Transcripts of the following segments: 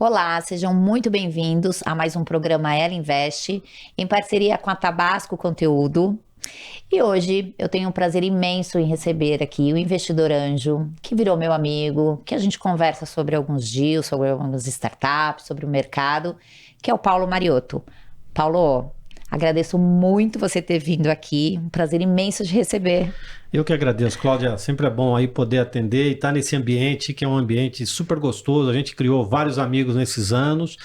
Olá, sejam muito bem-vindos a mais um programa Ela Investe, em parceria com a Tabasco Conteúdo. E hoje eu tenho um prazer imenso em receber aqui o investidor anjo, que virou meu amigo, que a gente conversa sobre alguns deals, sobre algumas startups, sobre o mercado, que é o Paulo Mariotto. Paulo, agradeço muito você ter vindo aqui, um prazer imenso de receber. Eu que agradeço, Cláudia. Sempre é bom aí poder atender e estar nesse ambiente que é um ambiente super gostoso. A gente criou vários amigos nesses anos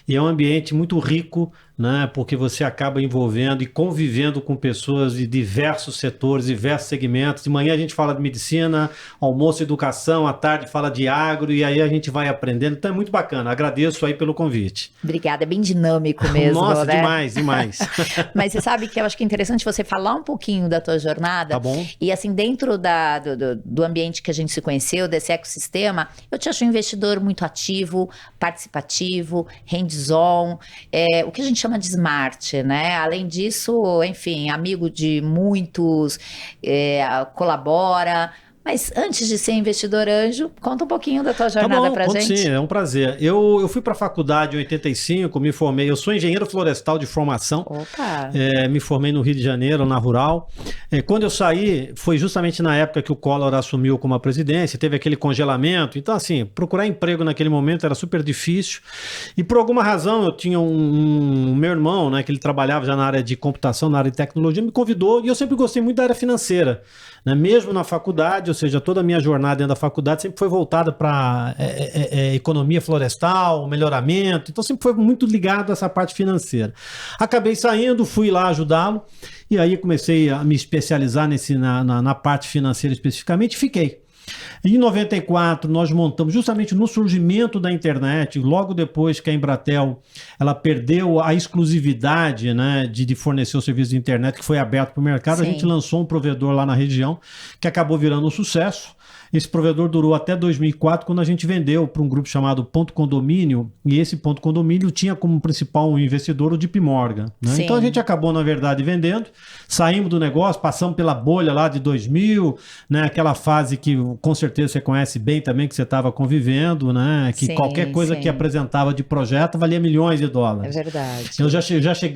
e é um ambiente muito rico, né? Porque você acaba envolvendo e convivendo com pessoas de diversos setores, diversos segmentos. De manhã a gente fala de medicina, almoço, educação, à tarde fala de agro e aí a gente vai aprendendo. Então é muito bacana. Agradeço aí pelo convite. Obrigada, é bem dinâmico mesmo, Nossa, né? demais, demais. Mas você sabe que eu acho que é interessante você falar um pouquinho da tua jornada. Tá bom? E assim, dentro do ambiente que a gente se conheceu, desse ecossistema, eu te acho um investidor muito ativo, participativo, hands-on, o que a gente chama de smart, né? Além disso, enfim, amigo de muitos, colabora. Mas antes de ser investidor anjo, conta um pouquinho da tua Tá jornada bom, pra conto gente. sim, é um prazer. Eu fui para a faculdade em 85, me formei, eu sou engenheiro florestal de formação, Opa! me formei no Rio de Janeiro, na Rural. Quando eu saí, foi justamente na época que o Collor assumiu como a presidência, teve aquele congelamento, então assim, procurar emprego naquele momento era super difícil, e por alguma razão eu tinha meu irmão, né, que ele trabalhava já na área de computação, na área de tecnologia, me convidou, e eu sempre gostei muito da área financeira, né, mesmo na faculdade, ou seja, toda a minha jornada dentro da faculdade sempre foi voltada para economia florestal, melhoramento, então sempre foi muito ligado a essa parte financeira. Acabei saindo, fui lá ajudá-lo, e aí comecei a me especializar na parte financeira especificamente e fiquei. Em 94, nós montamos, justamente no surgimento da internet, logo depois que a Embratel ela perdeu a exclusividade, né, de fornecer o serviço de internet que foi aberto para o mercado, Sim. a gente lançou um provedor lá na região que acabou virando um sucesso. Esse provedor durou até 2004, quando a gente vendeu para um grupo chamado Ponto Condomínio, e esse Ponto Condomínio tinha como principal investidor o JP Morgan, né? Então a gente acabou, na verdade, vendendo, saímos do negócio, passamos pela bolha lá de 2000, né? Aquela fase que com certeza você conhece bem também, que você estava convivendo, né? Que Sim, qualquer coisa sim. que apresentava de projeto valia milhões de dólares. É verdade. Eu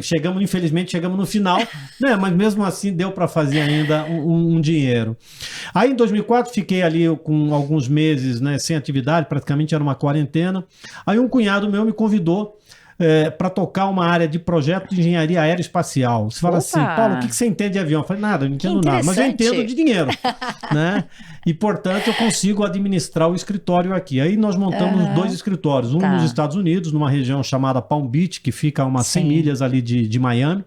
chegamos, infelizmente, chegamos no final, né? Mas mesmo assim deu para fazer ainda um dinheiro. Aí em 2004 fiquei ali com alguns meses, né, sem atividade, praticamente era uma quarentena. Aí um cunhado meu me convidou para tocar uma área de projeto de engenharia aeroespacial. Você fala assim, Paulo, o que você entende de avião? Eu falei, nada, eu não entendo nada, mas eu entendo de dinheiro, né? E, portanto, eu consigo administrar o escritório aqui. Aí nós montamos dois escritórios, um nos Estados Unidos, numa região chamada Palm Beach, que fica a umas 100 milhas ali de Miami,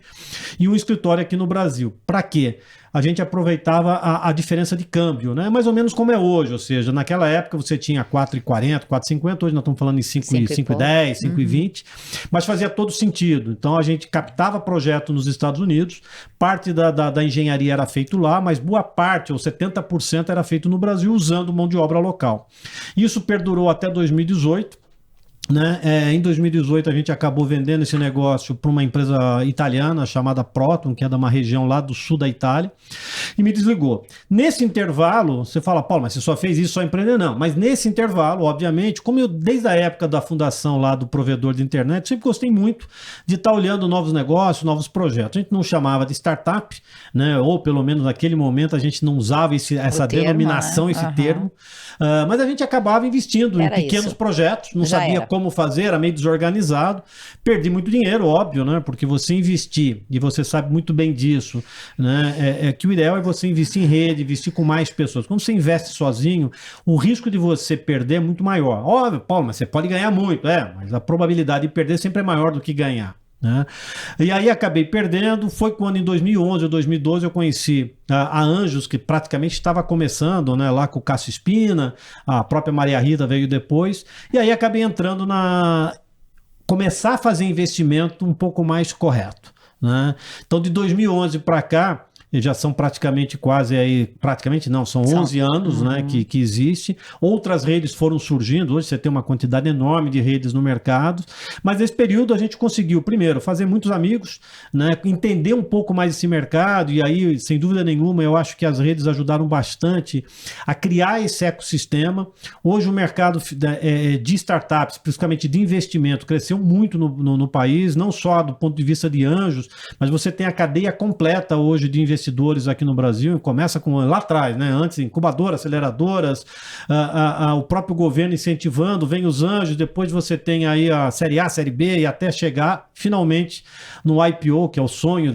e um escritório aqui no Brasil. Para quê? A gente aproveitava a diferença de câmbio, né? Mais ou menos como é hoje, ou seja, naquela época você tinha 4,40, 4,50, hoje nós estamos falando em 5,10, 5,20, mas fazia todo sentido. Então a gente captava projeto nos Estados Unidos, parte da engenharia era feito lá, mas boa parte, ou 70%, era feito no Brasil usando mão de obra local. Isso perdurou até 2018. Né? Em 2018 a gente acabou vendendo esse negócio para uma empresa italiana chamada Proton, que é de uma região lá do sul da Itália, e me desligou. Nesse intervalo, você fala, Paulo, mas você só fez isso, só empreender? Não, mas nesse intervalo, obviamente, como eu desde a época da fundação lá do provedor de internet, sempre gostei muito de estar olhando novos negócios, novos projetos. A gente não chamava de startup, né? Ou pelo menos naquele momento a gente não usava essa denominação, esse termo, mas a gente acabava investindo em pequenos projetos, não sabia como fazer, era meio desorganizado, perdi muito dinheiro, óbvio, né? Porque você investir, e você sabe muito bem disso, né? Que o ideal é você investir em rede, investir com mais pessoas. Quando você investe sozinho, o risco de você perder é muito maior. Óbvio, Paulo, mas você pode ganhar muito, mas a probabilidade de perder sempre é maior do que ganhar. Né? E aí acabei perdendo. Foi quando em 2011 ou 2012 eu conheci a Anjos, que praticamente estava começando, né, lá com o Cássio Espina, a própria Maria Rita veio depois, e aí acabei entrando começar a fazer investimento um pouco mais correto, né? Então de 2011 para cá E já são praticamente quase aí, praticamente não, são 11 anos, né, que existe. Outras redes foram surgindo, hoje você tem uma quantidade enorme de redes no mercado, mas nesse período a gente conseguiu, primeiro, fazer muitos amigos, né, entender um pouco mais esse mercado, e aí, sem dúvida nenhuma, eu acho que as redes ajudaram bastante a criar esse ecossistema. Hoje o mercado de startups, principalmente de investimento, cresceu muito no país, não só do ponto de vista de anjos, mas você tem a cadeia completa hoje de investidores aqui no Brasil, começa com lá atrás, né? Antes, incubadoras, aceleradoras, o próprio governo incentivando, vem os anjos, depois você tem aí a série A, série B, e até chegar finalmente no IPO, que é o sonho,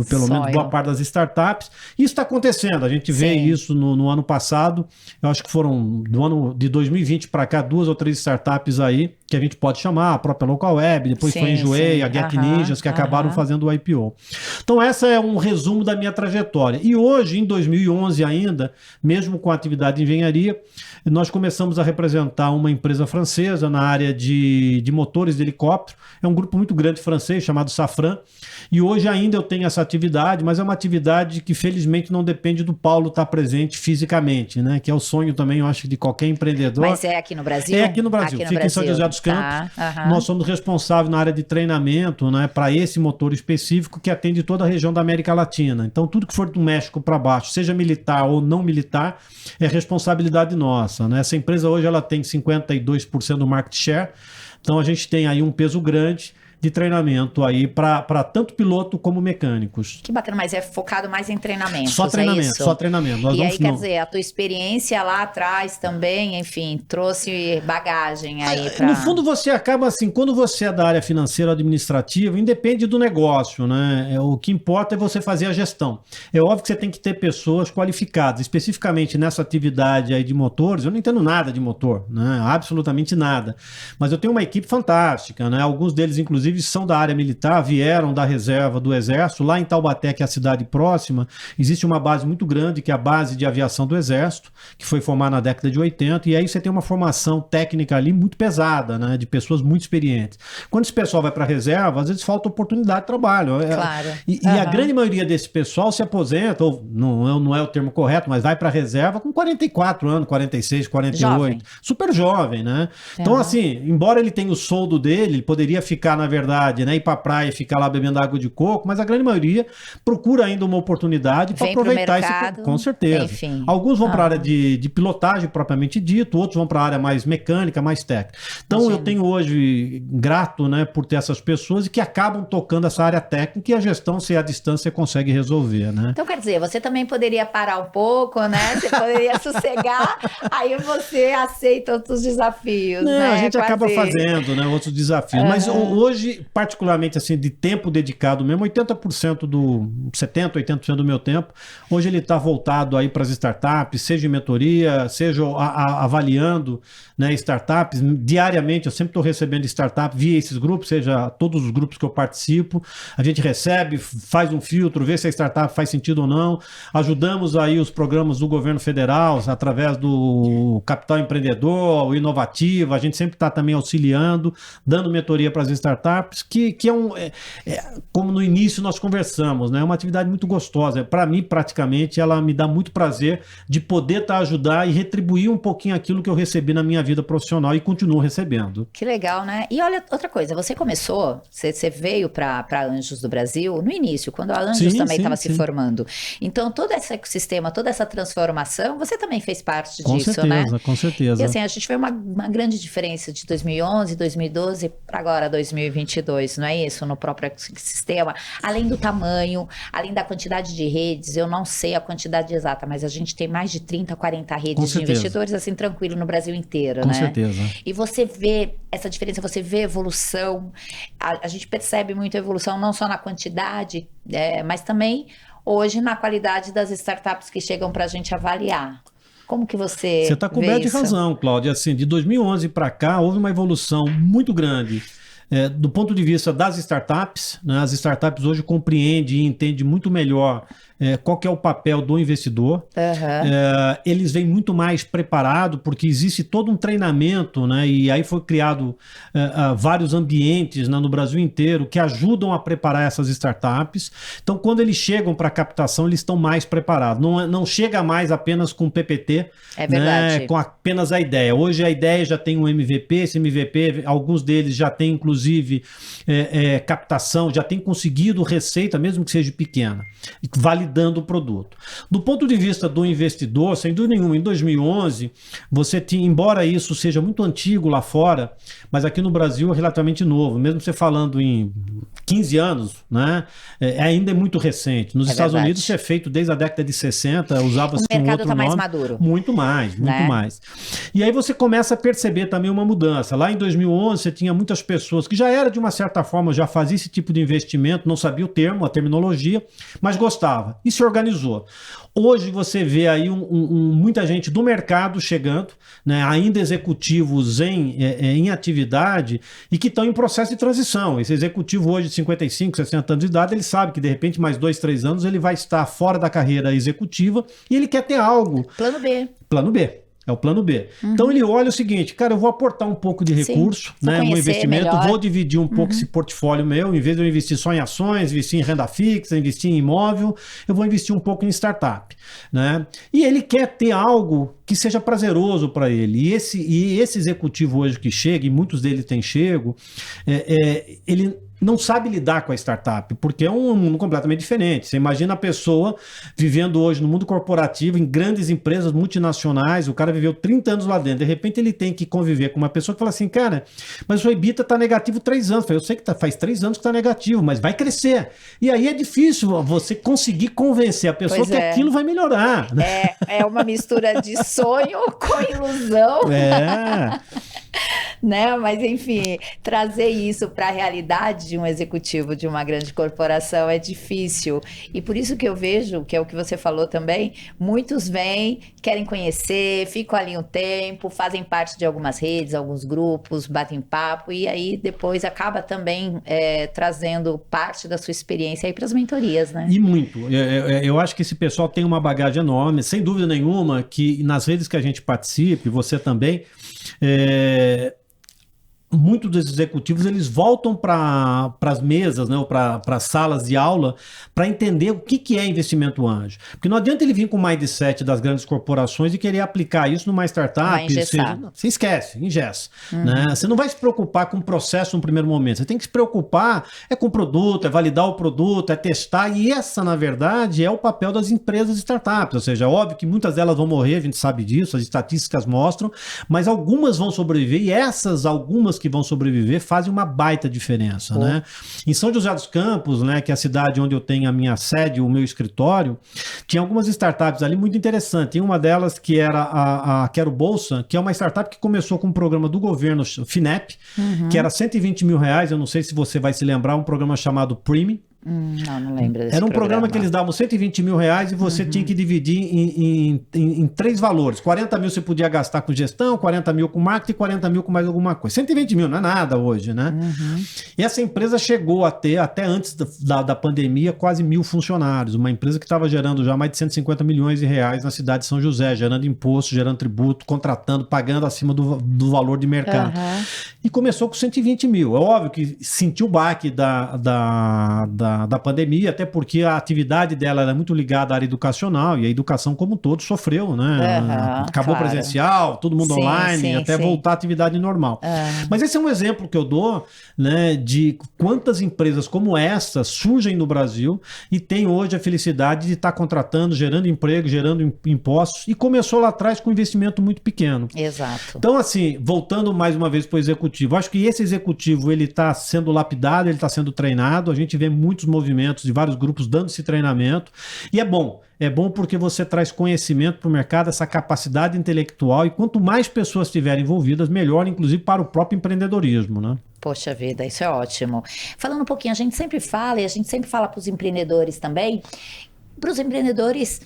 pelo menos boa parte das startups. Isso está acontecendo, a gente vê isso no ano passado, eu acho que foram do ano de 2020 para cá, 2 ou 3 startups aí, que a gente pode chamar, a própria Local Web, depois foi a Enjoei, a Get Ninjas, que acabaram fazendo o IPO. Então essa é um resumo da minha trajetória. E hoje, em 2011 ainda, mesmo com a atividade de engenharia, nós começamos a representar uma empresa francesa na área de motores de helicóptero. É um grupo muito grande francês chamado Safran. E hoje ainda eu tenho essa atividade, mas é uma atividade que felizmente não depende do Paulo estar presente fisicamente, né? Que é o sonho também, eu acho, de qualquer empreendedor. Mas é aqui no Brasil? É aqui no Brasil. Fica em São José dos Campos. Nós somos responsáveis na área de treinamento, né, para esse motor específico que atende toda a região da América Latina. Então, tudo que for do México para baixo, seja militar ou não militar, é responsabilidade nossa, né? Essa empresa hoje ela tem 52% do market share, então a gente tem aí um peso grande de treinamento aí para tanto piloto como mecânicos. Que bacana, mas é focado mais em treinamento. Só treinamento, só treinamento. Nós e aí, quer dizer, a tua experiência lá atrás também, enfim, trouxe bagagem aí para... No fundo, você acaba assim, quando você é da área financeira ou administrativa, independe do negócio, né? O que importa é você fazer a gestão. É óbvio que você tem que ter pessoas qualificadas, especificamente nessa atividade aí de motores. Eu não entendo nada de motor, né? Absolutamente nada. Mas eu tenho uma equipe fantástica, né? Alguns deles, inclusive, são da área militar, vieram da reserva do Exército. Lá em Taubaté, que é a cidade próxima, existe uma base muito grande, que é a base de aviação do Exército, que foi formada na década de 80, e aí você tem uma formação técnica ali muito pesada, né, de pessoas muito experientes. Quando esse pessoal vai para a reserva, às vezes falta oportunidade de trabalho. Claro. E a grande maioria desse pessoal se aposenta, ou não é o termo correto, mas vai para a reserva com 44 anos, 46, 48. Jovem. Super jovem, né? Então, assim, embora ele tenha o soldo dele, ele poderia ficar, na verdade, né, ir para a praia e ficar lá bebendo água de coco, mas a grande maioria procura ainda uma oportunidade para aproveitar esse... Com certeza. Enfim. Alguns vão para a área de pilotagem propriamente dito, outros vão para a área mais mecânica, mais técnica. Então eu tenho hoje grato, né, por ter essas pessoas e que acabam tocando essa área técnica, e a gestão, se é à distância, você consegue resolver, né? Então, quer dizer, você também poderia parar um pouco, né? Você poderia sossegar, aí você aceita outros desafios, Não, né? a gente acaba fazendo, né, outros desafios. Mas hoje, particularmente assim, de tempo dedicado mesmo, 80% 80% do meu tempo, hoje ele está voltado aí para as startups, seja em mentoria, seja avaliando, né, startups. Diariamente eu sempre estou recebendo startup via esses grupos, seja todos os grupos que eu participo, a gente recebe, faz um filtro, vê se a startup faz sentido ou não. Ajudamos aí os programas do governo federal, através do Capital Empreendedor, o Inovativo, a gente sempre está também auxiliando, dando mentoria para as startups, que como no início nós conversamos, né? É uma atividade muito gostosa. Para mim, praticamente, ela me dá muito prazer de poder ajudar e retribuir um pouquinho aquilo que eu recebi na minha vida profissional e continuo recebendo. Que legal, né? E olha, outra coisa, você começou, você veio para Anjos do Brasil no início, quando a Anjos também estava se formando. Então, todo esse ecossistema, toda essa transformação, você também fez parte disso, né? Com certeza. E assim, a gente vê uma grande diferença de 2011, 2012 para agora 2022, não é isso? No próprio sistema, além do tamanho, além da quantidade de redes, eu não sei a quantidade exata, mas a gente tem mais de 30, 40 redes de investidores, assim, tranquilo no Brasil inteiro, né? Com certeza. E você vê essa diferença, você vê evolução, a gente percebe muito a evolução, não só na quantidade, mas também hoje na qualidade das startups que chegam para a gente avaliar. Como que você está coberto de razão, Cláudia. Assim, de 2011 para cá, houve uma evolução muito grande. Do ponto de vista das startups, né, as startups hoje compreendem e entendem muito melhor qual que é o papel do investidor. Eles vêm muito mais preparados, porque existe todo um treinamento, né? E aí foi criado vários ambientes, né, no Brasil inteiro que ajudam a preparar essas startups. Então, quando eles chegam para a captação, eles estão mais preparados. Não chega mais apenas com PPT, né, com apenas a ideia. Hoje a ideia já tem um MVP, esse MVP, alguns deles já têm, inclusive, captação, já têm conseguido receita, mesmo que seja pequena, validando o produto. Do ponto de vista do investidor, sem dúvida nenhuma, em 2011, você tinha, embora isso seja muito antigo lá fora, mas aqui no Brasil é relativamente novo, mesmo você falando em 15 anos, né, ainda é muito recente. Nos Estados Unidos isso é feito desde a década de 60, usava-se um outro nome. O mercado está mais maduro. Muito mais. E aí você começa a perceber também uma mudança. Lá em 2011 você tinha muitas pessoas que já era de uma certa forma, já fazia esse tipo de investimento, não sabia o termo, a terminologia, mas gostava e se organizou. Hoje você vê aí muita gente do mercado chegando, né, ainda executivos em atividade e que estão em processo de transição. Esse executivo hoje de 55, 60 anos de idade, ele sabe que de repente mais 2, 3 anos ele vai estar fora da carreira executiva e ele quer ter algo. Plano B. Plano B. É o plano B. Então ele olha o seguinte, cara, eu vou aportar um pouco de recurso, né, um investimento, melhor. Vou dividir um pouco esse portfólio meu, em vez de eu investir só em ações, investir em renda fixa, investir em imóvel, eu vou investir um pouco em startup, né? E ele quer ter algo que seja prazeroso para ele. E esse executivo hoje que chega, e muitos deles têm chego, ele não sabe lidar com a startup, porque é um mundo completamente diferente. Você imagina a pessoa vivendo hoje no mundo corporativo, em grandes empresas multinacionais, o cara viveu 30 anos lá dentro, de repente ele tem que conviver com uma pessoa que fala assim, cara, mas o EBITDA está negativo 3 anos. Eu sei que faz 3 anos que está negativo, mas vai crescer. E aí é difícil você conseguir convencer a pessoa que aquilo vai melhorar. Né? É uma mistura de sonho com ilusão. Né? Mas, enfim, trazer isso para a realidade de um executivo de uma grande corporação é difícil. E por isso que eu vejo, que é o que você falou também, muitos vêm, querem conhecer, ficam ali um tempo, fazem parte de algumas redes, alguns grupos, batem papo, e aí depois acaba também trazendo parte da sua experiência aí para as mentorias, né? E muito. Eu acho que esse pessoal tem uma bagagem enorme, sem dúvida nenhuma, que nas redes que a gente participe, você também, muitos dos executivos eles voltam para as mesas, né, ou para as salas de aula para entender o que é investimento anjo. Porque não adianta ele vir com o mindset das grandes corporações e querer aplicar isso numa startup. Você esquece, engessa. Né? Você não vai se preocupar com o processo no primeiro momento. Você tem que se preocupar com o produto, validar o produto, testar. E essa, na verdade, é o papel das empresas startups. Ou seja, é óbvio que muitas delas vão morrer, a gente sabe disso, as estatísticas mostram, mas algumas vão sobreviver e essas algumas que vão sobreviver fazem uma baita diferença, né? Em São José dos Campos, né, que é a cidade onde eu tenho a minha sede, o meu escritório, tinha algumas startups ali muito interessantes. Tem uma delas que era a Quero Bolsa, que é uma startup que começou com um programa do governo, FINEP, que era R$120 mil. Eu não sei se você vai se lembrar, um programa chamado Prime. Não lembro desse Era um programa que eles davam R$120 mil e você tinha que dividir em 3 valores. 40 mil você podia gastar com gestão, 40 mil com marketing e 40 mil com mais alguma coisa. 120 mil não é nada hoje, né? E essa empresa chegou a ter, até antes da pandemia, quase 1.000 funcionários. Uma empresa que estava gerando já mais de R$150 milhões na cidade de São José, gerando imposto, gerando tributo, contratando, pagando acima do valor de mercado. E começou com 120 mil. É óbvio que sentiu o baque da pandemia, até porque a atividade dela era muito ligada à área educacional e a educação como um todo sofreu, né? Acabou presencial, todo mundo online, até voltar à atividade normal. Mas esse é um exemplo que eu dou, né, de quantas empresas como essa surgem no Brasil e tem hoje a felicidade de estar contratando, gerando emprego, gerando impostos, e começou lá atrás com um investimento muito pequeno. Exato. Então, assim, voltando mais uma vez para o executivo, acho que esse executivo ele está sendo lapidado, ele está sendo treinado, a gente vê muitos movimentos de vários grupos dando esse treinamento, e é bom porque você traz conhecimento para o mercado, essa capacidade intelectual, e quanto mais pessoas estiverem envolvidas, melhor, inclusive para o próprio empreendedorismo, né? Poxa vida, isso é ótimo. Falando um pouquinho, a gente sempre fala, e a gente sempre fala para os empreendedores também, para os empreendedores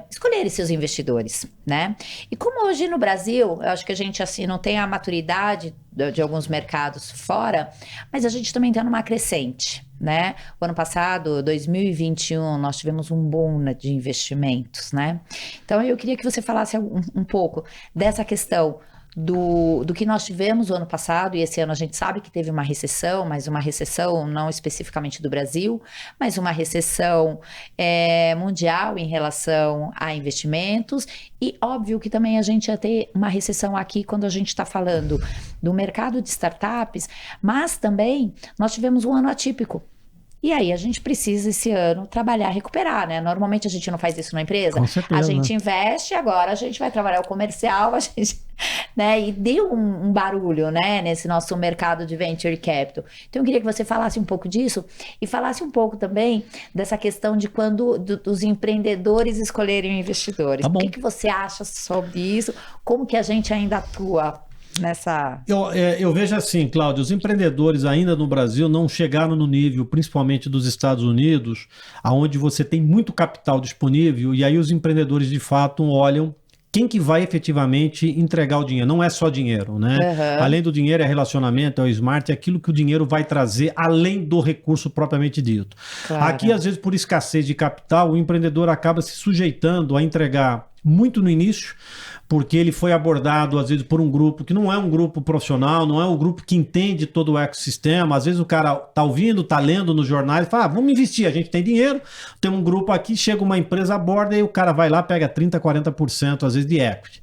escolherem seus investidores, né? E como hoje no Brasil, eu acho que a gente assim não tem a maturidade de alguns mercados fora, mas a gente também está numa crescente, né? O ano passado, 2021, nós tivemos um boom de investimentos, né? Então eu queria que você falasse um pouco dessa questão do que nós tivemos o ano passado, e esse ano a gente sabe que teve uma recessão, mas uma recessão não especificamente do Brasil, mas uma recessão mundial em relação a investimentos, e óbvio que também a gente ia ter uma recessão aqui quando a gente está falando do mercado de startups, mas também nós tivemos um ano atípico. E aí a gente precisa esse ano trabalhar, recuperar, né? Normalmente a gente não faz isso na empresa. Com certeza. A gente investe, agora a gente vai trabalhar o comercial, a gente, né? E deu um barulho, né? Nesse nosso mercado de venture capital. Então eu queria que você falasse um pouco disso e falasse um pouco também dessa questão de quando dos empreendedores escolherem investidores. Tá bom. O que você acha sobre isso? Como que a gente ainda atua nessa... Eu vejo assim, Cláudio, os empreendedores ainda no Brasil não chegaram no nível, principalmente dos Estados Unidos, onde você tem muito capital disponível, e aí os empreendedores de fato olham quem que vai efetivamente entregar o dinheiro. Não é só dinheiro, né? Uhum. Além do dinheiro, é relacionamento, é o smart, é aquilo que o dinheiro vai trazer além do recurso propriamente dito. Claro. Aqui, às vezes, por escassez de capital, o empreendedor acaba se sujeitando a entregar muito no início, porque ele foi abordado, às vezes, por um grupo que não é um grupo profissional, não é um grupo que entende todo o ecossistema. Às vezes o cara tá ouvindo, tá lendo nos jornais, fala, vamos investir, a gente tem dinheiro, tem um grupo aqui, chega uma empresa, aborda e o cara vai lá, pega 30%, 40%, às vezes, de equity.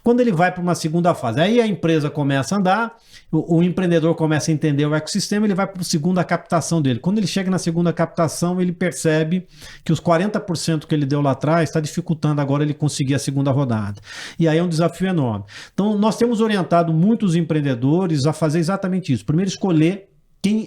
Quando ele vai para uma segunda fase, aí a empresa começa a andar, o empreendedor começa a entender o ecossistema, ele vai para a segunda captação dele. Quando ele chega na segunda captação, ele percebe que os 40% que ele deu lá atrás está dificultando agora ele conseguir a segunda rodada. E aí é um desafio enorme. Então, nós temos orientado muitos empreendedores a fazer exatamente isso. Primeiro, escolher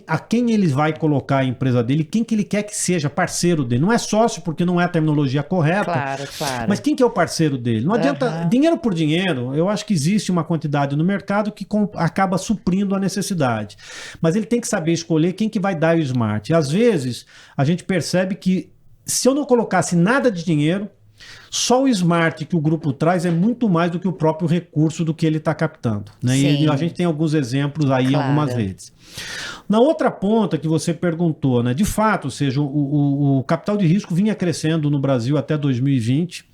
a quem ele vai colocar a empresa dele, quem que ele quer que seja parceiro dele. Não é sócio, porque não é a terminologia correta. Claro, claro. Mas quem que é o parceiro dele? Não adianta, dinheiro por dinheiro, eu acho que existe uma quantidade no mercado que acaba suprindo a necessidade. Mas ele tem que saber escolher quem que vai dar o smart. E às vezes, a gente percebe que se eu não colocasse nada de dinheiro, só o smart que o grupo traz é muito mais do que o próprio recurso do que ele está captando, né? E a gente tem alguns exemplos aí, algumas vezes. Na outra ponta que você perguntou, né? De fato, ou seja, o capital de risco vinha crescendo no Brasil até 2020.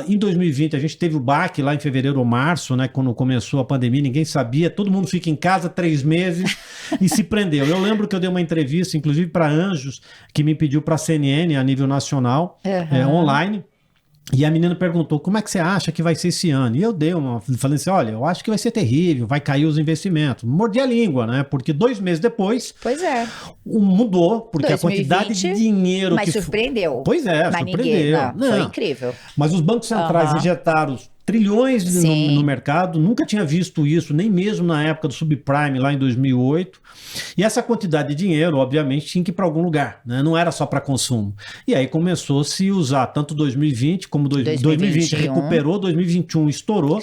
Em 2020 a gente teve o baque lá em fevereiro ou março, né, quando começou a pandemia, ninguém sabia, todo mundo fica em casa 3 meses e se prendeu. Eu lembro que eu dei uma entrevista, inclusive para Anjos, que me pediu para a CNN a nível nacional, online. E a menina perguntou, como é que você acha que vai ser esse ano? E eu falei assim, olha, eu acho que vai ser terrível, vai cair os investimentos. Mordi a língua, né? Porque 2 meses depois, mudou, porque 2020, a quantidade de dinheiro mas surpreendeu. Pois é, surpreendeu. Foi incrível. Mas os bancos centrais injetaram trilhões no mercado, nunca tinha visto isso, nem mesmo na época do subprime, lá em 2008. E essa quantidade de dinheiro, obviamente, tinha que ir para algum lugar, né? Não era só para consumo. E aí começou a se usar tanto 2020 como 2020 recuperou, 2021 estourou.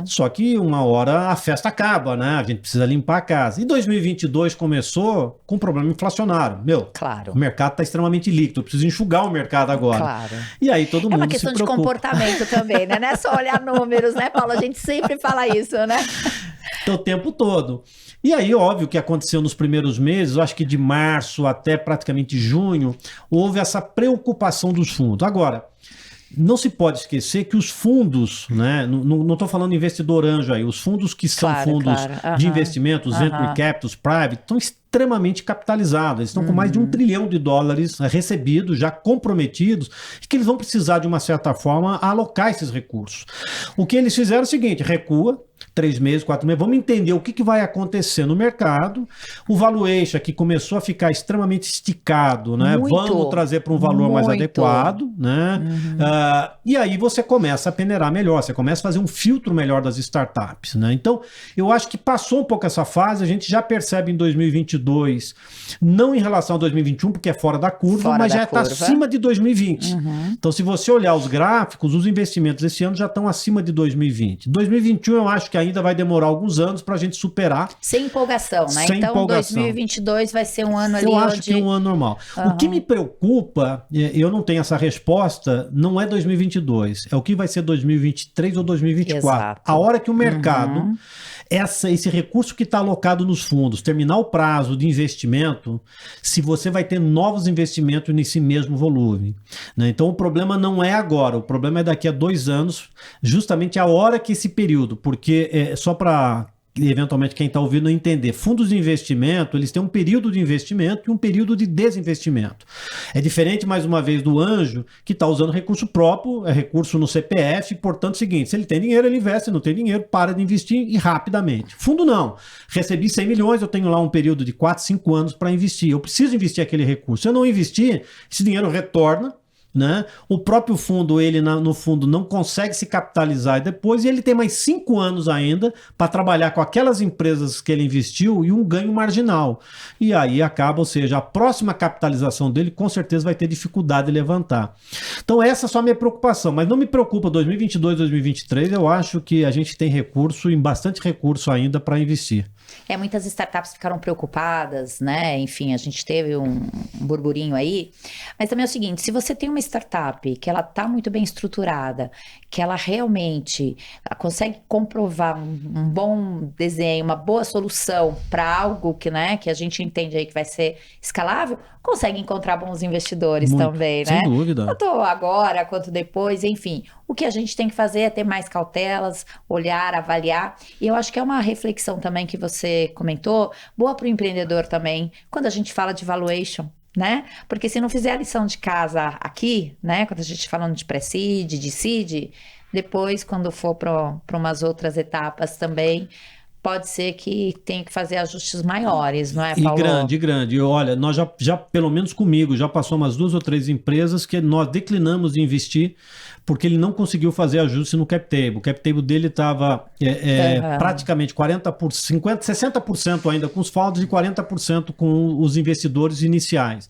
Só que uma hora a festa acaba, né? A gente precisa limpar a casa. E 2022 começou com um problema inflacionário. Claro. O mercado está extremamente líquido, eu preciso enxugar o mercado agora. Claro. E aí todo mundo se preocupa. É uma questão de comportamento também, né? Não é só olhar números, né, Paulo? A gente sempre fala isso, né? O tempo todo. E aí, óbvio que aconteceu nos primeiros meses, eu acho que de março até praticamente junho, houve essa preocupação dos fundos. Agora, não se pode esquecer que os fundos, né, não estou falando investidor anjo aí, os fundos que são fundos de investimento, os venture capitals, private, estão extremamente capitalizados. Eles estão com mais de $1 trilhão recebidos, já comprometidos, e que eles vão precisar, de uma certa forma, alocar esses recursos. O que eles fizeram é o seguinte, recua, 3 meses, 4 meses, vamos entender o que vai acontecer no mercado. O valuation aqui começou a ficar extremamente esticado, né? Vamos trazer para um valor mais adequado, né? E aí você começa a peneirar melhor, você começa a fazer um filtro melhor das startups, né? Então, eu acho que passou um pouco essa fase, a gente já percebe em 2022 2022, não em relação a 2021, porque é fora da curva, mas já está acima de 2020. Então, se você olhar os gráficos, os investimentos esse ano já estão acima de 2020. 2021 eu acho que ainda vai demorar alguns anos para a gente superar. Sem empolgação, né? Sem então, empolgação. 2022 vai ser um ano ali eu acho que é um ano normal. O que me preocupa, eu não tenho essa resposta, não é 2022, é o que vai ser 2023 ou 2024. Exato. A hora que o mercado, esse recurso que está alocado nos fundos, terminar o prazo de investimento, se você vai ter novos investimentos nesse mesmo volume, né? Então o problema não é agora, o problema é daqui a 2 anos, justamente a hora que esse período, porque só para eventualmente quem está ouvindo entender, fundos de investimento, eles têm um período de investimento e um período de desinvestimento. É diferente, mais uma vez, do anjo, que está usando recurso próprio, é recurso no CPF, portanto é o seguinte, se ele tem dinheiro, ele investe, se não tem dinheiro, para de investir e rapidamente. Fundo não. Recebi 100 milhões, eu tenho lá um período de 4, 5 anos para investir. Eu preciso investir aquele recurso. Se eu não investir, esse dinheiro retorna, né? O próprio fundo, ele no fundo não consegue se capitalizar depois e ele tem mais 5 anos ainda para trabalhar com aquelas empresas que ele investiu e um ganho marginal. E aí acaba, ou seja, a próxima capitalização dele com certeza vai ter dificuldade de levantar. Então essa é só a minha preocupação, mas não me preocupa 2022, 2023, eu acho que a gente tem recurso e bastante recurso ainda para investir. Muitas startups ficaram preocupadas, né? Enfim, a gente teve um burburinho aí. Mas também é o seguinte, se você tem uma startup que ela está muito bem estruturada, que ela realmente consegue comprovar um bom desenho, uma boa solução para algo que, né, que a gente entende aí que vai ser escalável, consegue encontrar bons investidores também, né? Sem dúvida. Tanto agora quanto depois, enfim. O que a gente tem que fazer é ter mais cautelas, olhar, avaliar. E eu acho que é uma reflexão também que você comentou, boa para o empreendedor também, quando a gente fala de valuation, né? Porque se não fizer a lição de casa aqui, né? Quando a gente falando de pré-seed, de seed, depois quando for para umas outras etapas também, pode ser que tenha que fazer ajustes maiores, não é, Paulo? Grande. Olha, nós já, pelo menos comigo, já passou umas 2 ou 3 empresas que nós declinamos de investir porque ele não conseguiu fazer ajuste no cap table. O cap table dele estava praticamente 40%, 50%, 60% ainda com os fundos e 40% com os investidores iniciais.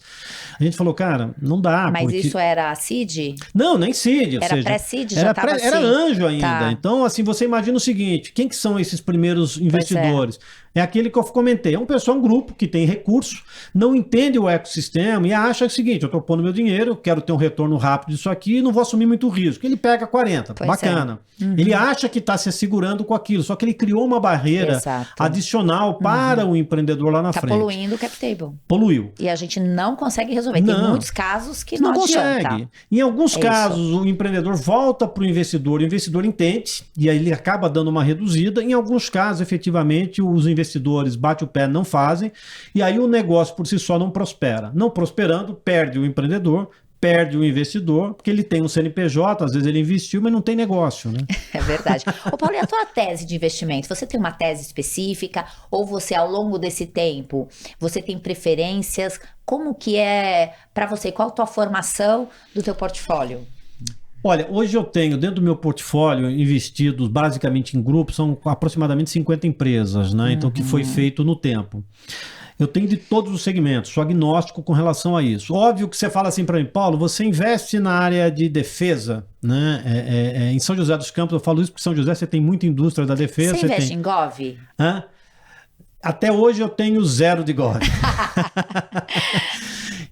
A gente falou, cara, não dá. Mas porque... isso era seed? Não, nem seed. Era pré-seed, já estava assim. Era anjo ainda. Tá. Então, assim, você imagina o seguinte, quem que são esses primeiros investidores? É aquele que eu comentei, é um pessoal, um grupo que tem recurso, não entende o ecossistema e acha o seguinte, eu estou pondo meu dinheiro, quero ter um retorno rápido disso aqui e não vou assumir muito risco. Ele pega 40, bacana. Ele acha que está se assegurando com aquilo, só que ele criou uma barreira adicional para o empreendedor lá na frente. Está poluindo o cap table. Poluiu. E a gente não consegue resolver. Tem muitos casos que não adianta. Consegue. Em alguns casos, o empreendedor volta para o investidor entende, e aí ele acaba dando uma reduzida. Em alguns casos, efetivamente, os investidores batem o pé, não fazem, e aí o negócio por si só não prospera. Não prosperando, perde o empreendedor, perde o investidor, porque ele tem um CNPJ, às vezes ele investiu, mas não tem negócio, né? É verdade. Ô Paulo, e a tua tese de investimento? Você tem uma tese específica ou você, ao longo desse tempo, você tem preferências? Como que é para você? Qual a tua formação do teu portfólio? Olha, hoje eu tenho dentro do meu portfólio investidos basicamente em grupos, são aproximadamente 50 empresas, né? Então, que foi feito no tempo. Eu tenho de todos os segmentos, sou agnóstico com relação a isso. Óbvio que você fala assim para mim, Paulo, você investe na área de defesa, né? Em São José dos Campos, eu falo isso porque São José você tem muita indústria da defesa. Você investe em Gov? Até hoje eu tenho 0 de Gov.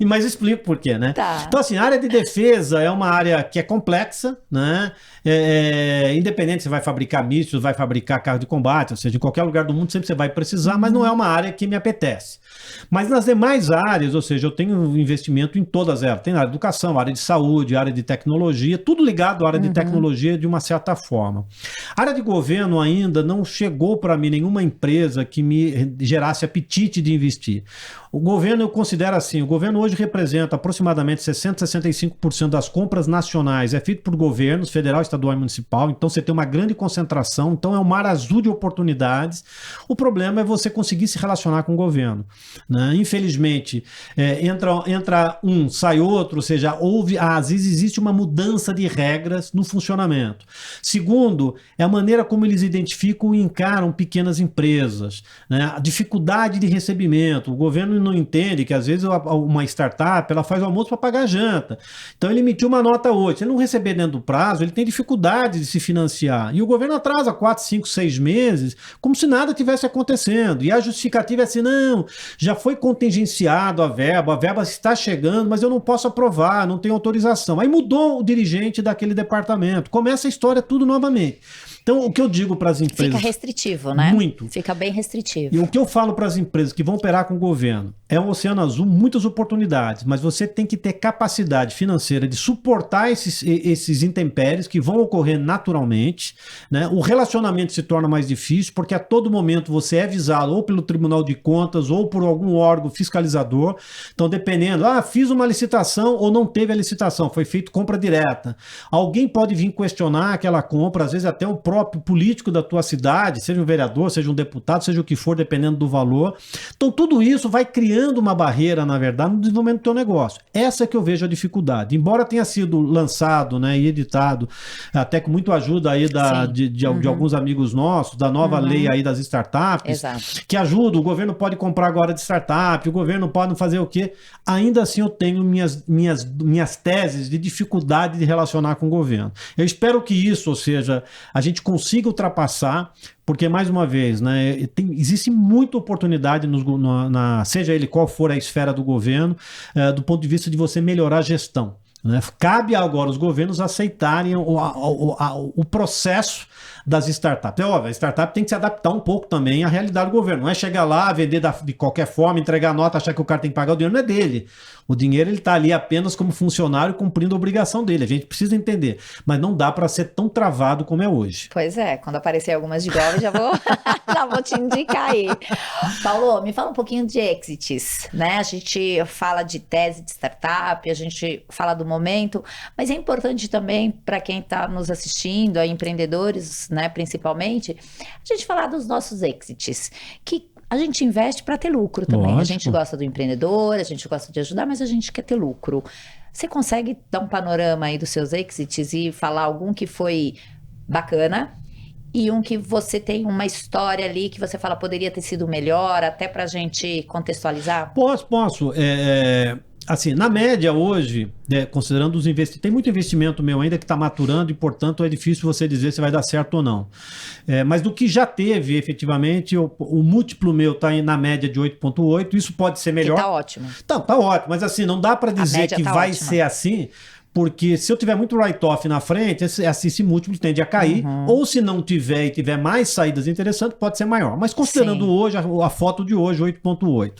Mas explico por quê, né? Tá. Então, assim, a área de defesa é uma área que é complexa, né? Independente se vai fabricar mísseis, vai fabricar carro de combate, ou seja, em qualquer lugar do mundo sempre você vai precisar, mas não é uma área que me apetece. Mas nas demais áreas, ou seja, eu tenho investimento em todas elas. Tem área de educação, área de saúde, área de tecnologia, tudo ligado à área de tecnologia de uma certa forma. A área de governo ainda não chegou para mim nenhuma empresa que me gerasse apetite de investir. O governo, eu considero assim, o governo hoje representa aproximadamente 60, 65% das compras nacionais, é feito por governos, federal, estadual e municipal, então você tem uma grande concentração, então é um mar azul de oportunidades. O problema é você conseguir se relacionar com o governo, né? Infelizmente, entra um, sai outro, ou seja, às vezes existe uma mudança de regras no funcionamento. Segundo, é a maneira como eles identificam e encaram pequenas empresas, né? A dificuldade de recebimento. O governo não entende que às vezes uma startup ela faz o almoço para pagar a janta. Então ele emitiu uma nota hoje. Se ele não receber dentro do prazo, ele tem dificuldade de se financiar. E o governo atrasa 4, 5, 6 meses, como se nada tivesse acontecendo. E a justificativa é assim, não, já foi contingenciado a verba está chegando, mas eu não posso aprovar, não tenho autorização. Aí mudou o dirigente daquele departamento. Começa a história tudo novamente. Então, o que eu digo para as empresas... Fica restritivo, né? Muito. Fica bem restritivo. E o que eu falo para as empresas que vão operar com o governo é um oceano azul, muitas oportunidades, mas você tem que ter capacidade financeira de suportar esses intempéries que vão ocorrer naturalmente, né? O relacionamento se torna mais difícil porque a todo momento você é visado ou pelo Tribunal de Contas ou por algum órgão fiscalizador. Então, dependendo, fiz uma licitação ou não teve a licitação, foi feito compra direta. Alguém pode vir questionar aquela compra, às vezes até o próprio político da tua cidade, seja um vereador, seja um deputado, seja o que for, dependendo do valor. Então, tudo isso vai criando uma barreira, na verdade, no desenvolvimento do teu negócio. Essa é que eu vejo a dificuldade. Embora tenha sido lançado, né, e editado, até com muita ajuda aí de alguns amigos nossos, da nova lei aí das startups, Exato. que ajuda, o governo pode comprar agora de startup, o governo pode fazer o quê? Ainda assim eu tenho minhas teses de dificuldade de relacionar com o governo. Eu espero que isso, ou seja, a gente consiga ultrapassar, porque, mais uma vez, né, existe muita oportunidade, seja ele qual for a esfera do governo, do ponto de vista de você melhorar a gestão, né? Cabe agora os governos aceitarem o processo das startups. É óbvio, a startup tem que se adaptar um pouco também à realidade do governo. Não é chegar lá, vender de qualquer forma, entregar a nota, achar que o cara tem que pagar o dinheiro, não é dele. O dinheiro ele está ali apenas como funcionário cumprindo a obrigação dele. A gente precisa entender. Mas não dá para ser tão travado como é hoje. Pois é, quando aparecer algumas de Gov, já vou te indicar aí. Paulo, me fala um pouquinho de exits, né? A gente fala de tese de startup, a gente fala do momento, mas é importante também para quem está nos assistindo, a empreendedores, né, principalmente, a gente falar dos nossos exits, que a gente investe para ter lucro também. Lógico. A gente gosta do empreendedor, a gente gosta de ajudar, mas a gente quer ter lucro. Você consegue dar um panorama aí dos seus exits e falar algum que foi bacana e um que você tem uma história ali que você fala poderia ter sido melhor, até para a gente contextualizar? Posso. Assim, na média hoje, considerando os investimentos, tem muito investimento meu ainda que está maturando e, portanto, é difícil você dizer se vai dar certo ou não. Mas do que já teve, efetivamente, o múltiplo meu está na média de 8,8, isso pode ser melhor. Está ótimo. Tá ótimo, mas assim, não dá para dizer que vai ótima. ser assim, porque se eu tiver muito write-off na frente, esse múltiplo tende a cair, ou se não tiver e tiver mais saídas interessantes, pode ser maior. Mas considerando hoje, a foto de hoje, 8,8.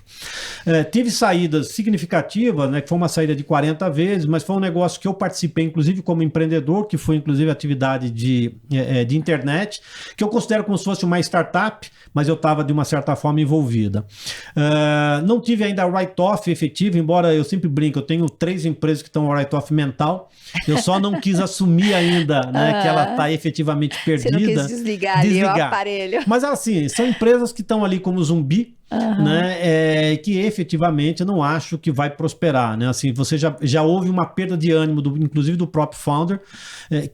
Tive saídas significativas, né, que foi uma saída de 40 vezes, mas foi um negócio que eu participei, inclusive como empreendedor, que foi inclusive atividade de internet, que eu considero como se fosse uma startup, mas eu estava de uma certa forma envolvida. Não tive ainda write-off efetivo, embora eu sempre brinco, eu tenho 3 empresas que estão write-off mental, eu só não quis assumir ainda, né, que ela está efetivamente perdida. Você não quis desligar ali o aparelho. Mas assim, são empresas que estão ali como zumbi, né, que efetivamente eu não acho que vai prosperar, né? Assim, você já houve uma perda de ânimo, inclusive do próprio founder,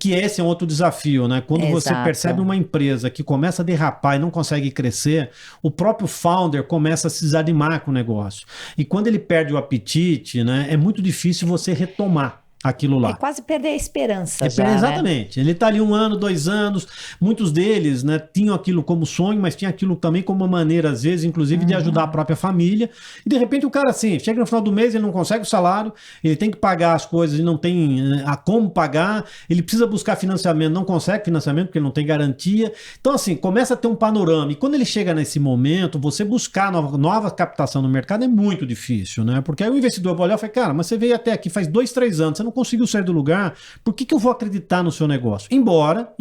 que esse é um outro desafio, né? Quando você percebe uma empresa que começa a derrapar e não consegue crescer, o próprio founder começa a se desanimar com o negócio. E quando ele perde o apetite, né, é muito difícil você retomar aquilo lá. É quase perder a esperança Exatamente. Né? Ele está ali 1 ano, 2 anos. Muitos deles, né, tinham aquilo como sonho, mas tinha aquilo também como uma maneira, às vezes, inclusive, de ajudar a própria família. E, de repente, o cara, assim, chega no final do mês, ele não consegue o salário, ele tem que pagar as coisas e não tem a como pagar, ele precisa buscar financiamento, não consegue financiamento porque ele não tem garantia. Então, assim, começa a ter um panorama. E quando ele chega nesse momento, você buscar nova captação no mercado é muito difícil, né? Porque aí o investidor vai olhar e fala, cara, mas você veio até aqui faz 2, 3 anos, você não conseguiu sair do lugar, por que eu vou acreditar no seu negócio? Embora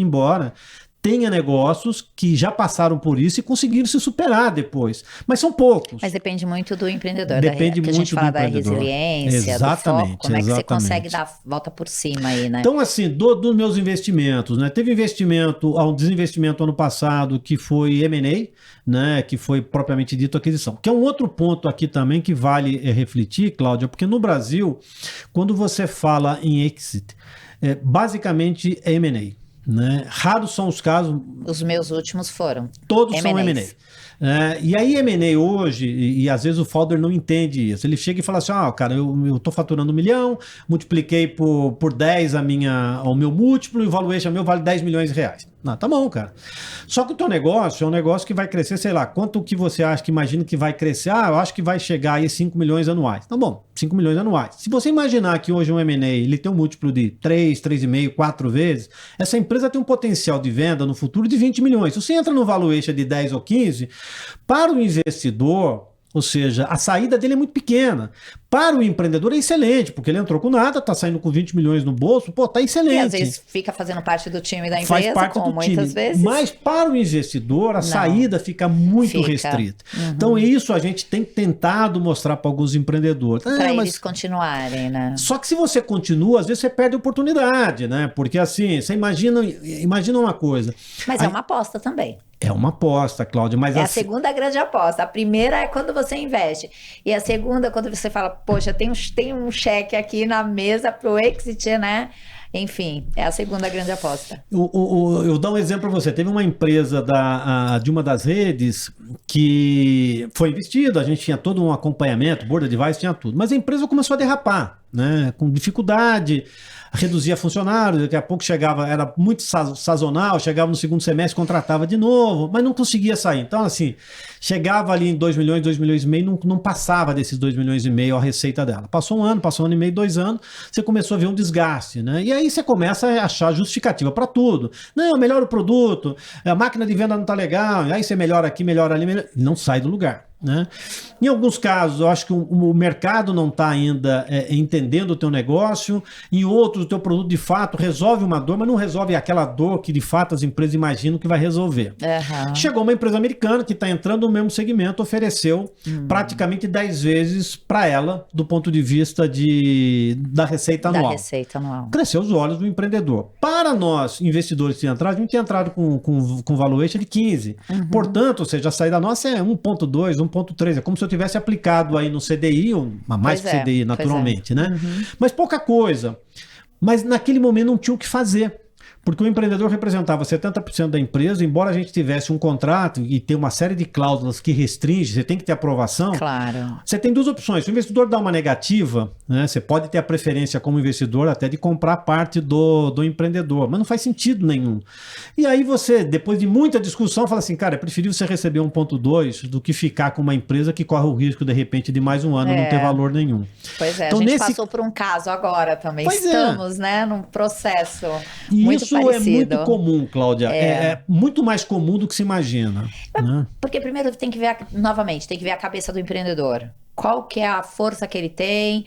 tenha negócios que já passaram por isso e conseguiram se superar depois. Mas são poucos. Mas depende muito do empreendedor. Depende que a gente muito fala do empreendedor. da resiliência, Exatamente, do foco, como é que você exatamente. consegue dar a volta por cima aí, né? Então, assim, dos meus investimentos, né? Teve um desinvestimento ano passado que foi M&A, né? Que foi propriamente dito aquisição. Que é um outro ponto aqui também que vale refletir, Cláudia, porque no Brasil, quando você fala em exit, basicamente é M&A. Né? Raros são os casos. Os meus últimos foram. Todos são M&A. E aí M&A hoje, e às vezes o founder não entende isso, ele chega e fala assim, cara, eu tô faturando 1 milhão, multipliquei por 10 o meu múltiplo e o valuation meu vale 10 milhões de reais. Não, tá bom, cara. Só que o teu negócio é um negócio que vai crescer, sei lá, quanto que você acha que imagina que vai crescer? Eu acho que vai chegar aí a 5 milhões anuais. Tá bom, 5 milhões anuais. Se você imaginar que hoje um M&A, ele tem um múltiplo de 3, 3,5, 4 vezes, essa empresa tem um potencial de venda no futuro de 20 milhões. Se você entra no valuation de 10 ou 15, para o investidor, ou seja, a saída dele é muito pequena. Para o empreendedor é excelente, porque ele entrou com nada, tá saindo com 20 milhões no bolso, tá excelente. E às vezes fica fazendo parte do time da empresa, faz parte como do muitas time. vezes. Mas para o investidor, a saída fica muito restrita. Então isso a gente tem tentado mostrar para alguns empreendedores. Para eles continuarem, né? Só que se você continua, às vezes você perde a oportunidade, né? Porque assim, você imagina uma coisa. Mas é uma aposta também. É uma aposta, Cláudia, mas a segunda grande aposta. A primeira é quando você investe. E a segunda, quando você fala, poxa, tem um cheque aqui na mesa pro exit, né? Enfim, é a segunda grande aposta. Eu vou dar um exemplo para você. Teve uma empresa de uma das redes que foi investida, a gente tinha todo um acompanhamento, board advice, tinha tudo. Mas a empresa começou a derrapar, né? Com dificuldade, reduzia funcionários, daqui a pouco chegava, era muito sazonal, chegava no segundo semestre, contratava de novo, mas não conseguia sair. Então, assim, chegava ali em 2 milhões, 2 milhões e meio, não passava desses 2 milhões e meio a receita dela. Passou um ano e meio, 2 anos, você começou a ver um desgaste, né? E aí você começa a achar justificativa para tudo. Não, melhora o produto, a máquina de venda não tá legal, aí você melhora aqui, melhora ali, não sai do lugar. Né? Em alguns casos, eu acho que o mercado não está ainda entendendo o teu negócio, em outros, o teu produto de fato resolve uma dor, mas não resolve aquela dor que de fato as empresas imaginam que vai resolver. Chegou uma empresa americana que está entrando no mesmo segmento, ofereceu praticamente 10 vezes para ela, do ponto de vista da receita anual. Cresceu os olhos do empreendedor. Para nós, investidores que entraram, a gente tinha entrado com valuation de 15. Portanto, ou seja, a saída nossa é 1,2, 1,3. É como se eu tivesse aplicado aí no CDI, mais que CDI, naturalmente, né? Mas pouca coisa. Mas naquele momento não tinha o que fazer. Porque o empreendedor representava 70% da empresa, embora a gente tivesse um contrato e ter uma série de cláusulas que restringe, você tem que ter aprovação. Claro. Você tem duas opções. Se o investidor dá uma negativa, né, você pode ter a preferência como investidor até de comprar parte do empreendedor, mas não faz sentido nenhum. E aí você, depois de muita discussão, fala assim, cara, é preferível você receber 1,2 do que ficar com uma empresa que corre o risco, de repente, de mais um ano não ter valor nenhum. Pois é, então, a gente passou por um caso agora também. Estamos, né, num processo muito isso é muito comum, Cláudia. É muito mais comum do que se imagina. Né? Porque primeiro tem que ver, novamente, tem que ver a cabeça do empreendedor. Qual que é a força que ele tem,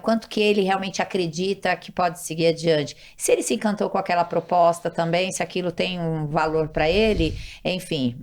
quanto que ele realmente acredita que pode seguir adiante. Se ele se encantou com aquela proposta também, se aquilo tem um valor para ele, enfim...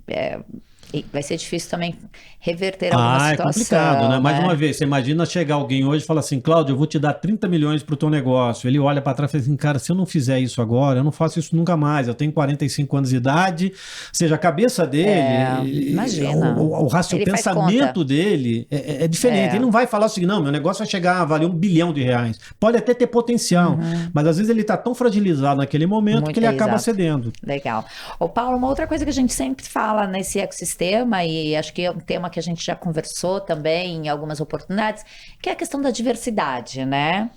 vai ser difícil também reverter alguma situação. É complicado, né? Mais uma vez, você imagina chegar alguém hoje e falar assim, Cláudio, eu vou te dar 30 milhões pro teu negócio. Ele olha para trás e fala assim, cara, se eu não fizer isso agora, eu não faço isso nunca mais. Eu tenho 45 anos de idade. Ou seja, a cabeça dele, imagina. O pensamento dele é diferente. Ele não vai falar assim, não, meu negócio vai chegar a valer 1 bilhão de reais. Pode até ter potencial, mas às vezes ele tá tão fragilizado naquele momento que ele acaba cedendo. Legal. Ô, Paulo, uma outra coisa que a gente sempre fala nesse ecossistema, e acho que é um tema que a gente já conversou também em algumas oportunidades, que é a questão da diversidade, né?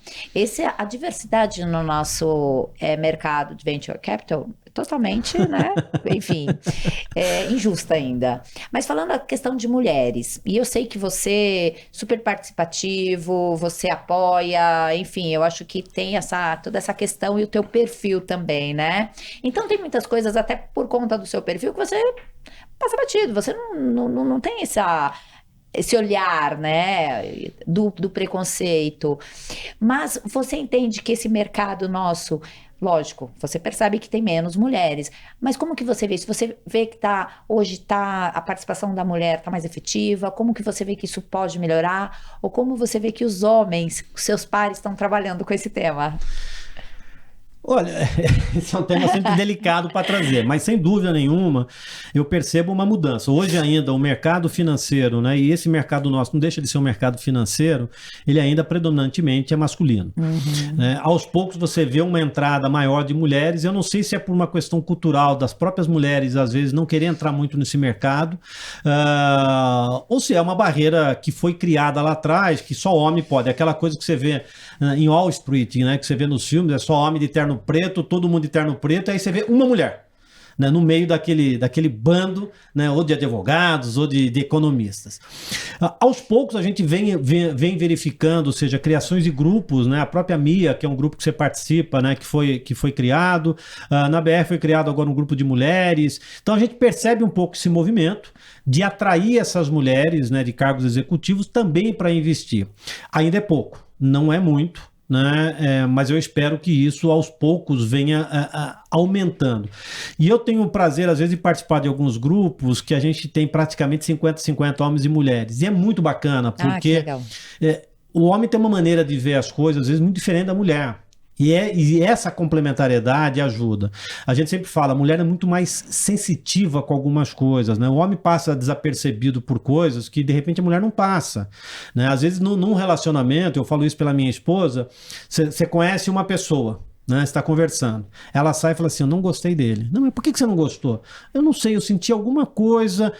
A diversidade no nosso mercado de venture capital totalmente, né? Enfim, injusta ainda. Mas falando a questão de mulheres, e eu sei que você é super participativo, você apoia, enfim, eu acho que tem toda essa questão e o teu perfil também, né? Então tem muitas coisas, até por conta do seu perfil, que você passa batido, você não tem esse olhar, né, do preconceito. Mas você entende que esse mercado nosso lógico, você percebe que tem menos mulheres, mas como que você vê isso? Você vê que hoje a participação da mulher está mais efetiva? Como que você vê que isso pode melhorar? Ou como você vê que os homens, seus pares, estão trabalhando com esse tema? Olha, esse é um tema sempre delicado para trazer, mas sem dúvida nenhuma eu percebo uma mudança. Hoje ainda o mercado financeiro, né, e esse mercado nosso não deixa de ser um mercado financeiro, ele ainda predominantemente é masculino. Aos poucos você vê uma entrada maior de mulheres, eu não sei se é por uma questão cultural das próprias mulheres, às vezes não querer entrar muito nesse mercado, ou se é uma barreira que foi criada lá atrás, que só homem pode, aquela coisa que você vê em Wall Street, né, que você vê nos filmes, é só homem de terno preto, todo mundo de terno preto, aí você vê uma mulher, né, no meio daquele bando, né, ou de advogados ou de economistas. Aos poucos a gente vem verificando, ou seja, criações de grupos, né, a própria MIA, que é um grupo que você participa, né, que foi criado, na BR foi criado agora um grupo de mulheres, então a gente percebe um pouco esse movimento de atrair essas mulheres, né, de cargos executivos também para investir. Ainda é pouco, não é muito, né? Mas eu espero que isso aos poucos venha aumentando. E eu tenho o prazer, às vezes, de participar de alguns grupos que a gente tem praticamente 50-50 homens e mulheres. E é muito bacana, porque o homem tem uma maneira de ver as coisas, às vezes, muito diferente da mulher. E essa complementariedade ajuda. A gente sempre fala, a mulher é muito mais sensitiva com algumas coisas, né? O homem passa desapercebido por coisas que, de repente, a mulher não passa, né? Às vezes, num relacionamento, eu falo isso pela minha esposa, você conhece uma pessoa, né? Você está conversando. Ela sai e fala assim, eu não gostei dele. Não, mas por que você não gostou? Eu não sei, eu senti alguma coisa.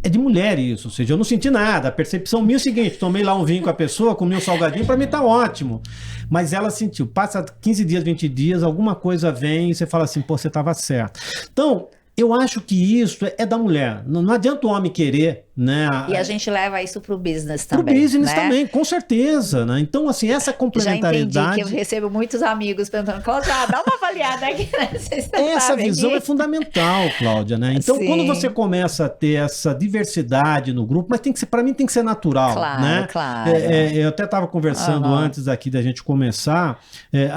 É de mulher isso, ou seja, eu não senti nada. A percepção minha é o seguinte, tomei lá um vinho com a pessoa, comi um salgadinho, para mim tá ótimo. Mas ela sentiu, passa 15 dias, 20 dias, alguma coisa vem e você fala assim, pô, você estava certo. Então, eu acho que isso é da mulher. Não adianta o homem querer, né? E a gente leva isso pro business também. Pro business, né? também, com certeza, né? Então, assim, essa complementariedade... Já entendi que eu recebo muitos amigos perguntando, Cláudia, dá uma avaliada aqui nessa Essa visão aqui. É fundamental, Cláudia, né? Então, Sim. Quando você começa a ter essa diversidade no grupo, mas tem que ser, para mim tem que ser natural, claro, né? Claro. Eu até estava conversando antes aqui da gente começar,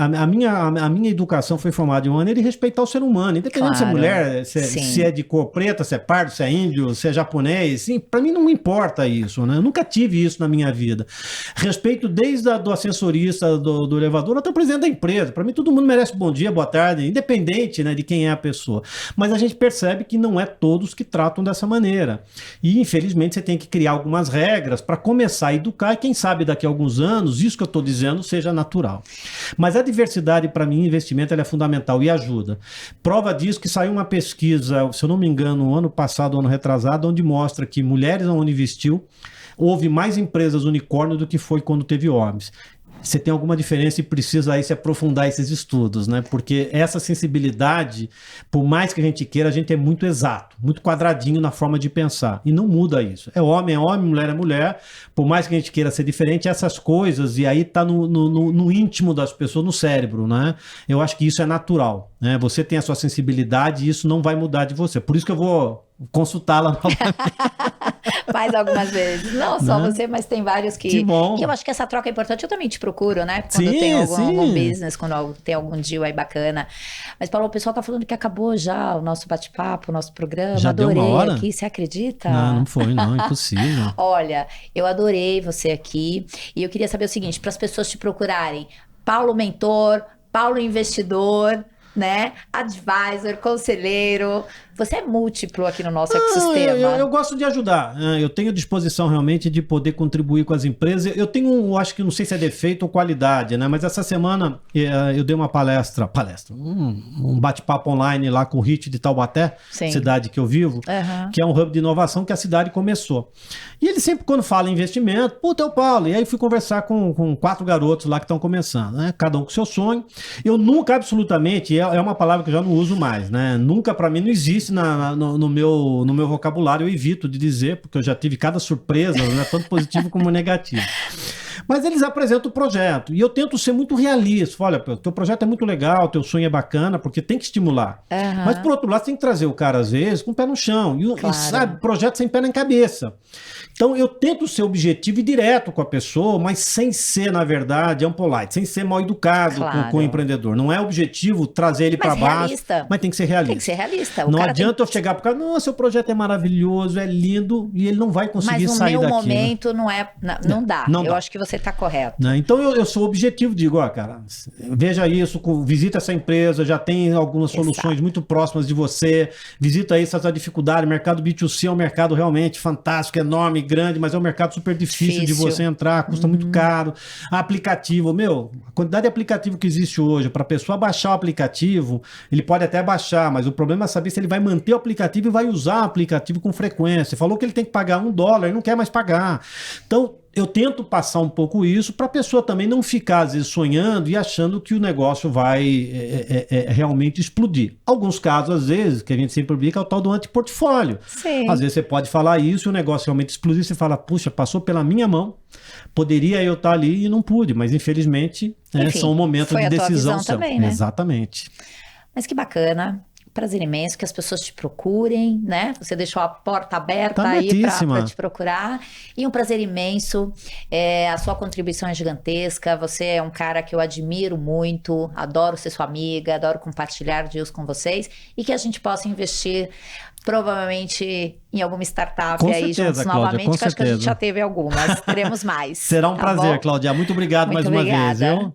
a minha educação foi formada de uma maneira de respeitar o ser humano, independente se é mulher, se é de cor preta, se é pardo, se é índio, se é japonês, sim, para mim não importa isso, né? Eu nunca tive isso na minha vida. Respeito desde do ascensorista do elevador até o presidente da empresa. Para mim todo mundo merece bom dia, boa tarde, independente, né, de quem é a pessoa. Mas a gente percebe que não é todos que tratam dessa maneira. E infelizmente você tem que criar algumas regras para começar a educar e quem sabe daqui a alguns anos isso que eu estou dizendo seja natural. Mas a diversidade para mim, investimento, ela é fundamental e ajuda. Prova disso que saiu uma pesquisa, se eu não me engano, ano passado, ano retrasado, onde mostra que mulheres onde investiu, houve mais empresas unicórnio do que foi quando teve homens. Você tem alguma diferença e precisa aí se aprofundar esses estudos, né? Porque essa sensibilidade, por mais que a gente queira, a gente é muito exato, muito quadradinho na forma de pensar. E não muda isso. É homem, mulher é mulher. Por mais que a gente queira ser diferente, essas coisas, e aí tá no íntimo das pessoas, no cérebro, né? Eu acho que isso é natural, né? Você tem a sua sensibilidade e isso não vai mudar de você. Por isso que eu vou consultá-la novamente. Faz algumas vezes. Não só você, mas tem vários que eu acho que essa troca é importante. Eu também te procuro, né? Quando tem algum business, quando tem algum deal aí bacana. Mas, Paulo, o pessoal tá falando que acabou já o nosso bate-papo, o nosso programa. Já adorei deu uma hora? Aqui, você acredita? Não foi, não, impossível. Olha, eu adorei você aqui. E eu queria saber o seguinte, para as pessoas te procurarem, Paulo Mentor, Paulo Investidor, né? Advisor, conselheiro. Você é múltiplo aqui no nosso ecossistema. Eu gosto de ajudar. Eu tenho disposição realmente de poder contribuir com as empresas. Eu tenho, acho que não sei se é defeito ou qualidade, né? Mas essa semana eu dei uma palestra, um bate-papo online lá com o HIT de Taubaté, cidade que eu vivo, que é um hub de inovação que a cidade começou. E ele sempre, quando fala em investimento, puta, é o Paulo. E aí fui conversar com 4 garotos lá que estão começando, né? Cada um com seu sonho. Eu nunca, absolutamente, é uma palavra que eu já não uso mais, né? Nunca, para mim, não existe no meu vocabulário, eu evito de dizer, porque eu já tive cada surpresa, né, tanto positivo como negativo. Mas eles apresentam o projeto. E eu tento ser muito realista. Olha, teu projeto é muito legal, teu sonho é bacana, porque tem que estimular. Mas, por outro lado, você tem que trazer o cara, às vezes, com o pé no chão. E sabe, projeto sem pé na cabeça. Então, eu tento ser objetivo e direto com a pessoa, mas sem ser, na verdade, unpolite, sem ser mal educado com o empreendedor. Não é objetivo trazer ele para baixo, mas tem que ser realista. Tem que ser realista. Não adianta eu chegar pro cara, nossa, seu projeto é maravilhoso, é lindo, e ele não vai conseguir sair daqui. Mas no meu momento não dá. Eu acho que você está correto. Então, eu sou objetivo, digo, ó, cara, veja isso, visita essa empresa, já tem algumas soluções muito próximas de você, visita aí essas dificuldades, o mercado B2C é um mercado realmente fantástico, enorme, grande, mas é um mercado super difícil de você entrar, custa muito caro. Aplicativo, a quantidade de aplicativo que existe hoje, para a pessoa baixar o aplicativo, ele pode até baixar, mas o problema é saber se ele vai manter o aplicativo e vai usar o aplicativo com frequência. Falou que ele tem que pagar $1, ele não quer mais pagar. Então, eu tento passar um pouco isso para a pessoa também não ficar, às vezes, sonhando e achando que o negócio vai realmente explodir. Alguns casos, às vezes, que a gente sempre publica, é o tal do antiportfólio. Sim. Às vezes você pode falar isso e o negócio realmente explodir, você fala, puxa, passou pela minha mão, poderia eu estar ali e não pude, mas infelizmente são momentos de decisão. Foi a tua visão também, né? Exatamente. Mas que bacana. Prazer imenso que as pessoas te procurem, né? Você deixou a porta aberta aí para te procurar. E um prazer imenso. A sua contribuição é gigantesca. Você é um cara que eu admiro muito. Adoro ser sua amiga, adoro compartilhar deals com vocês. E que a gente possa investir provavelmente em alguma startup com aí certeza, juntos Cláudia, novamente. Que acho que a gente já teve algumas. Teremos mais. Será um prazer, Cláudia. Muito obrigado mais uma vez, viu?